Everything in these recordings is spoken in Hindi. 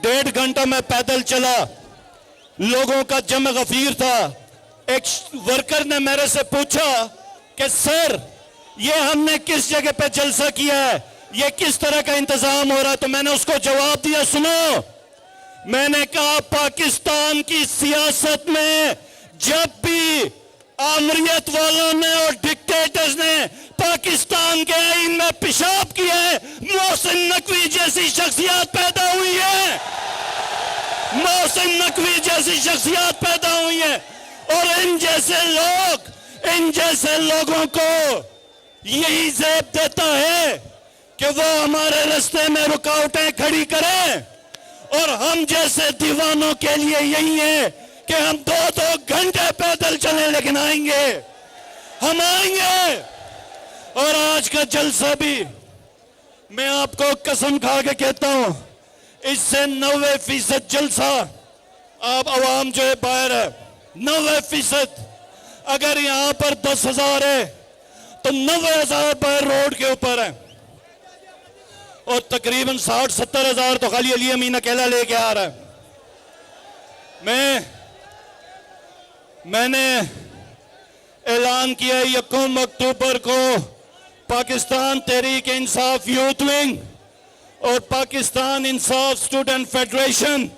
1.5 घंटा मैं पैदल चला, लोगों का जम गफीर था। एक वर्कर ने मेरे से पूछा कि सर, ये हमने किस जगह पे जलसा किया है, ये किस तरह का इंतजाम हो रहा है? तो मैंने उसको जवाब दिया, सुनो, मैंने कहा पाकिस्तान की सियासत में जब भी आमरीत वालों ने और डिक्टेटर्स ने पाकिस्तान के आईन में पेशाब किया है, मोहसिन नकवी जैसी शख्सियत पैदा हुई है, मोहसिन नकवी जैसी शख्सियत पैदा हुई है। और इन जैसे लोगों को यही ज़ेब देता है कि वो हमारे रास्ते में रुकावटें खड़ी करें, और हम जैसे दीवानों के लिए यही है कि हम 2-2 घंटे पैदल चलें, लेकिन आएंगे, हम आएंगे। और आज का जलसा भी मैं आपको कसम खा के कहता हूं, इससे 90% जलसा आप अवाम जो है बाहर है, 90%। अगर यहां पर 10,000 है तो 90,000 बाहर रोड के ऊपर है, और तकरीबन 60-70 हजार तो खाली अली अमीन अकेला लेके आ रहा है। मैंने ऐलान किया 1 अक्टूबर को पाकिस्तान तहरीक इंसाफ यूथ विंग और पाकिस्तान इंसाफ स्टूडेंट फेडरेशन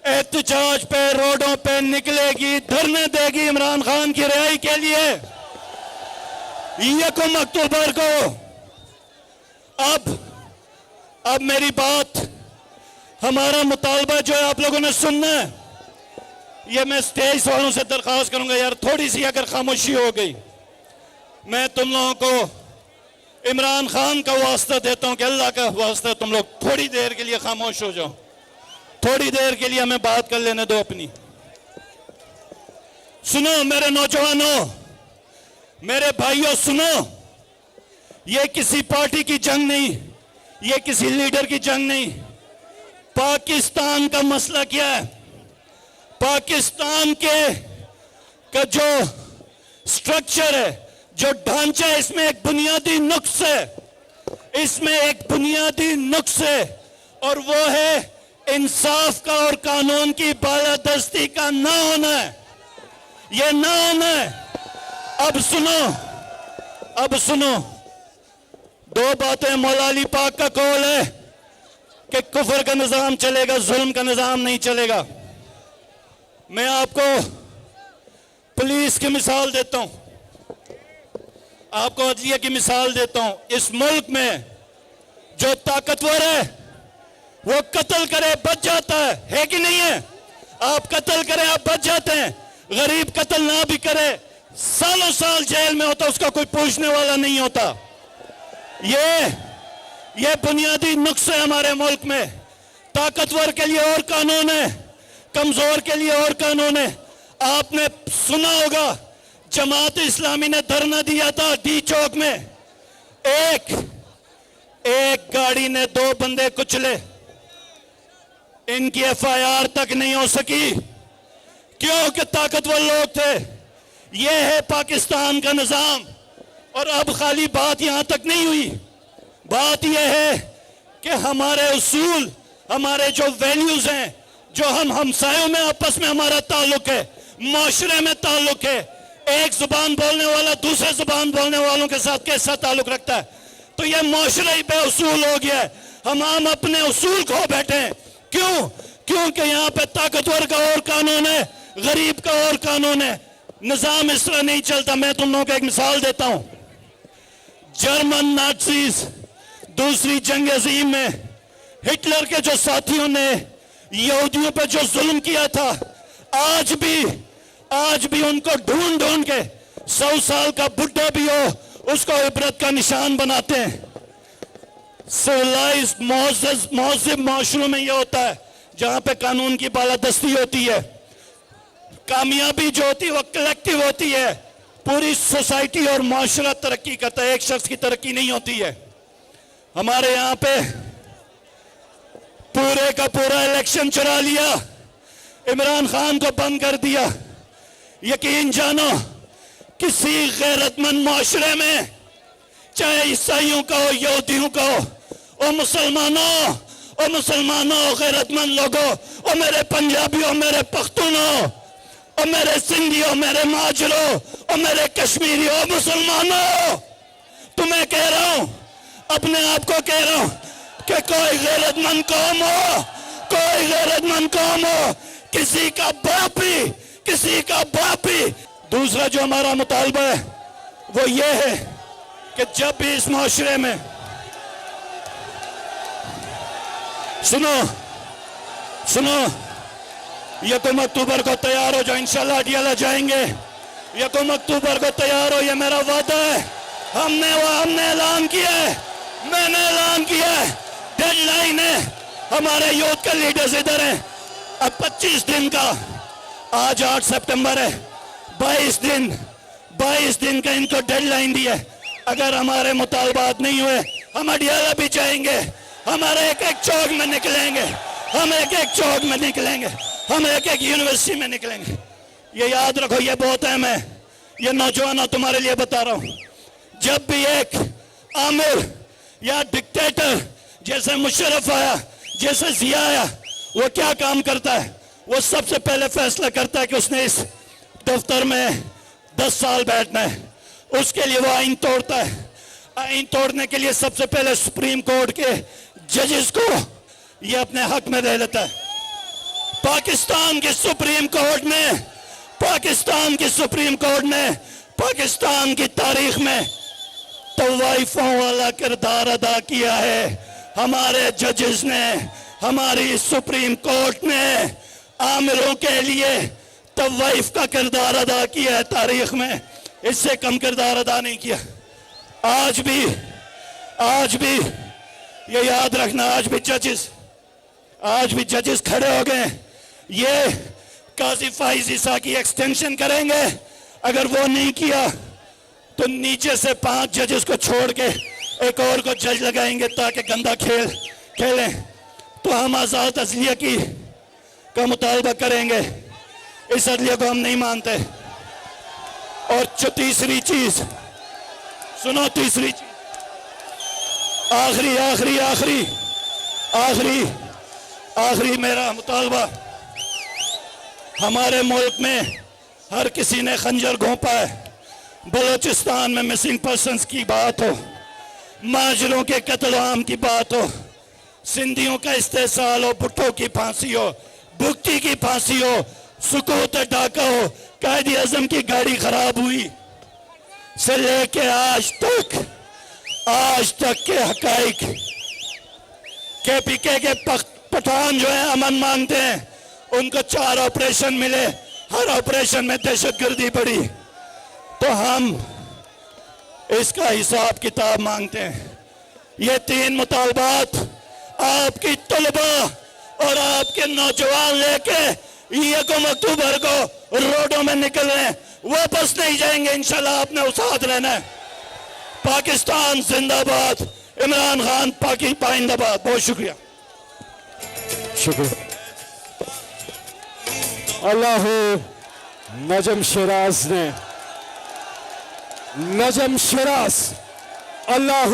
एहतजाज पे रोडों पे निकलेगी, धरने देगी इमरान खान की रिहाई के लिए 1 अक्टूबर को। अब मेरी बात, हमारा मुतालबा जो है आप लोगों ने सुनना है। ये मैं स्टेज वालों से दरख्वास्त करूंगा, यार थोड़ी सी अगर खामोशी हो गई, मैं तुम लोगों को इमरान खान का वास्ता देता हूं कि अल्लाह का वास्ता तुम लोग थोड़ी देर के लिए खामोश हो जाओ, थोड़ी देर के लिए हमें बात कर लेने दो अपनी। सुनो मेरे नौजवानों, मेरे भाइयों, सुनो, ये किसी पार्टी की जंग नहीं, ये किसी लीडर की जंग नहीं। पाकिस्तान का मसला क्या है? पाकिस्तान का जो स्ट्रक्चर है, जो ढांचा है, इसमें एक बुनियादी नुक्स है, इसमें एक बुनियादी नुक्स है, और वो है इंसाफ का और कानून की बालादस्ती का ना होना है, ये ना होना है। अब सुनो, 2 बातें। मौला अली पाक का कौल है कि कुफर का निजाम चलेगा, जुल्म का निजाम नहीं चलेगा। मैं आपको पुलिस की मिसाल देता हूं, आपको अदलिया की मिसाल देता हूं। इस मुल्क में जो ताकतवर है वो कत्ल करे बच जाता है कि नहीं है? आप कत्ल करें आप बच जाते हैं, गरीब कत्ल ना भी करे सालों साल जेल में होता, उसका कोई पूछने वाला नहीं होता। ये बुनियादी नुक्स है हमारे मुल्क में। ताकतवर के लिए और कानून है, कमजोर के लिए और कानून है। आपने सुना होगा जमात इस्लामी ने धरना दिया था डी चौक में, एक गाड़ी ने 2 बंदे कुचले, इनकी FIR तक नहीं हो सकी, क्योंकि ताकतवर लोग थे। यह है पाकिस्तान का निजाम। और अब खाली बात यहां तक नहीं हुई, बात यह है कि हमारे उसूल, हमारे जो वैल्यूज हैं, जो हम हमसायों में आपस में हमारा ताल्लुक है, माशरे में ताल्लुक है, एक जुबान बोलने वाला दूसरे जुबान बोलने वालों के साथ कैसा ताल्लुक रखता है, तो यह माशरा ही बेउसूल हो गया है। हम अपने उसूल खो बैठे हैं। क्यों? क्योंकि यहाँ पे ताकतवर का और कानून है, गरीब का और कानून है। निजाम इस तरह नहीं चलता। मैं तुम लोगों को एक मिसाल देता हूं। जर्मन नाज़ीज़ दूसरी जंग अजीम में हिटलर के जो साथियों ने यहूदियों पर जो जुल्म किया था, आज भी उनको ढूंढ के 100 साल का बुढ़ा भी हो उसको इबरत का निशान बनाते हैं। सिविलाइज्ड मौजूद माशरों में यह होता है जहां पे कानून की बालादस्ती होती है, कामयाबी जो होती है वो कलेक्टिव होती है, पूरी सोसाइटी और माशरा तरक्की करता है, एक शख्स की तरक्की नहीं होती है। हमारे यहाँ पे पूरे का पूरा इलेक्शन चुरा लिया, इमरान खान को बंद कर दिया। यकीन जानो किसी गैरतमंद माशरे में, चाहे ईसाइयों का हो, यहूदियों का हो, और मुसलमानों और मुसलमानों, गैरतमंद लोगों, और मेरे पंजाबियों, मेरे पख्तूनों, और मेरे सिंधियों, मेरे माजरों, और मेरे कश्मीरियों, मुसलमानों, तुम्हें कह रहा हूं, अपने आप को कह रहा हूं कि कोई गैरतमंद कौम हो, कोई गैरतमंद कौम हो, किसी का बाप ही। दूसरा जो हमारा मुतालबा है वो ये है कि जब भी इस माशरे में, सुनो, 1 अक्टूबर को तैयार हो जाओ, इंशाल्लाह अडियाला जाएंगे। 1 अक्टूबर को तैयार हो, ये मेरा वादा है। हमने ऐलान किया है, मैंने ऐलान किया है, डेडलाइन है। हमारे यूथ के लीडर्स इधर हैं। अब 25 दिन का, आज 8 सितंबर है, 22 दिन का इनको डेडलाइन दिया है। अगर हमारे मुतालबात नहीं हुए, हम अडियाला भी जाएंगे, हमारे एक एक चौक में निकलेंगे, हम एक एक चौक में निकलेंगे, हम एक एक यूनिवर्सिटी में निकलेंगे। ये याद रखो, ये बहुत अहम है। ये नौजवानों, तुम्हारे लिए बता रहा हूं, जब भी एक आमिर या डिक्टेटर जैसे मुशर्रफ आया, जैसे जिया आया, वो क्या काम करता है? वो सबसे पहले फैसला करता है कि उसने इस दफ्तर में 10 साल बैठना है। उसके लिए वो आइन तोड़ता है। आइन तोड़ने के लिए सबसे पहले सुप्रीम कोर्ट के जजेस को ये अपने हक में ले लेता है। पाकिस्तान की सुप्रीम कोर्ट ने पाकिस्तान की तारीख में तवाइफों वाला किरदार अदा किया है। हमारे जजेस ने, हमारी सुप्रीम कोर्ट ने आमिरों के लिए तवाइफ का किरदार अदा किया है तारीख में। इससे कम किरदार अदा नहीं किया। आज भी ये याद रखना, आज भी जजेस खड़े हो गए। ये काजी फाइज ईसा की एक्सटेंशन करेंगे। अगर वो नहीं किया तो नीचे से 5 जजेस को छोड़ के एक और को जज लगाएंगे ताकि गंदा खेल खेलें। तो हम आजाद अदलिया का मुतालबा करेंगे। इस अदलिया को हम नहीं मानते। और जो तीसरी चीज, सुनो, तीसरी चीज, आखिरी मेरा मुतालबा, हमारे मुल्क में हर किसी ने खंजर घोंपा है। बलूचिस्तान में मिसिंग पर्सन्स की बात हो, माजरों के कत्ल आम की बात हो, सिंधियों का इस्तेसाल हो, भुट्टो की फांसी हो, भुक्ति की फांसी हो, सुकूत डाका हो, कायदे आजम की गाड़ी खराब हुई से लेके आज तक के हकाइक, केपीके के पठान जो है अमन मांगते हैं, उनको 4 ऑपरेशन मिले, हर ऑपरेशन में दहशतगर्दी बढ़ी। तो हम इसका हिसाब किताब मांगते हैं। ये 3 मुतालबात आपकी तलबा और आपके नौजवान लेके 1 अक्टूबर को रोडों में निकल रहे हैं। वापस नहीं जाएंगे इंशाल्लाह। आपने साथ रहना है। पाकिस्तान जिंदाबाद, इमरान खान पाइंदाबाद। बहुत शुक्रिया। अल्लाह नजम शिराज, अल्लाह